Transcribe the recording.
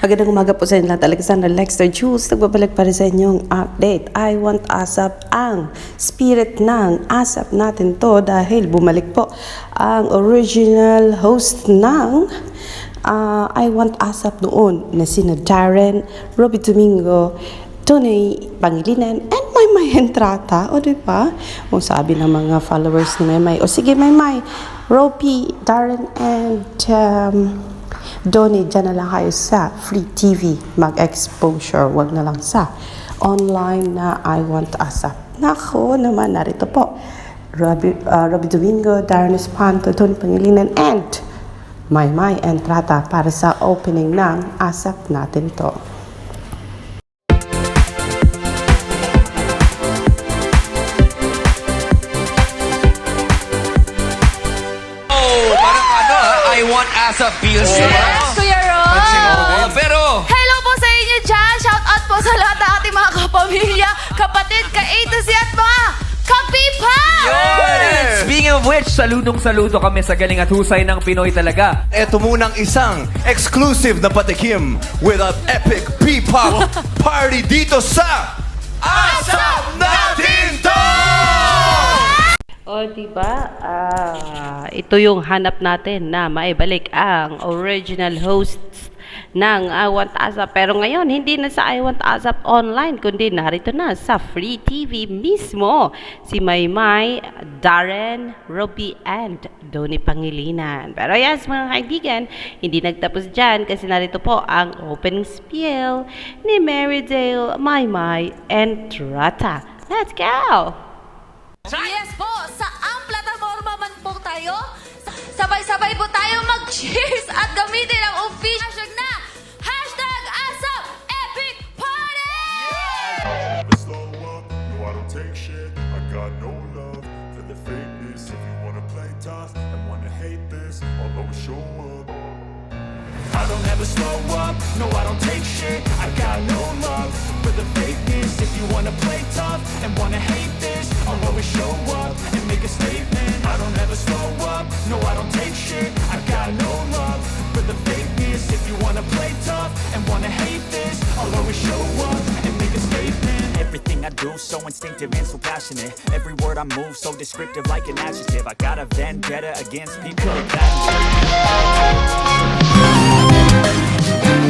Magandang umaga po sa inyo lahat. Alexander Lexter Jules, nagbabalik pa rin sa inyong update. I want ASAP ang spirit ng ASAP natin to dahil bumalik po ang original host ng I want ASAP noon na sina Darren, Robbie Domingo, Tony Pangilinan, and Maymay Entrata. O diba? O sabi ng mga followers ni Maymay, o sige Maymay, Robbie, Darren, and Donnie, dyan na lang kayo sa Free TV mag-exposure. Wag na lang sa online na I want ASAP. Nako naman, narito po. Robbie Domingo, Darren Espanto, Tony Pangilinan, and Maymay Entrata para sa opening ng ASAP natin to. I want ASAP feels Yes, Kuya Ron! pero... Hello po sa inyo dyan! Shout out po sa lahat ng ating mga kapamilya, kapatid, ka-A to Z at mga kapipa! And speaking of which, saludong-saludo kami sa galing at husay ng Pinoy talaga. Ito munang isang exclusive na patikim with an epic P-pop party dito sa ASAP Natin To! O, diba? Ito yung hanap natin na maibalik ang original hosts ng I Want ASAP. Pero ngayon, hindi na sa I Want ASAP online, kundi narito na sa Free TV mismo. Si Maymay, Darren, Robbie, and Donnie Pangilinan. Pero yes, mga kaibigan, hindi nagtapos dyan kasi narito po ang opening spiel ni Marydale, Maymay, and Trata. Let's go! Yes po, sa ang plataforma man po tayo, sabay-sabay po tayo mag-cheers at gamitin ang official hashtag na #ASAP Epic Party! Never slow up, no I don't take shit. I got no love for the fakeness. If you wanna play tough and wanna hate this, I'll always show up. I don't ever slow up, no I don't take shit. I got no love for the fakeness. If you wanna play tough and wanna hate this, I'll always show up and make a statement. I don't ever slow up, no I don't take shit. I got no love for the fakeness. If you wanna play tough and wanna hate this, I'll always show up and make a statement. Everything I do so instinctive and so passionate. Every word I move so descriptive like an adjective. I got a vendetta against people with that.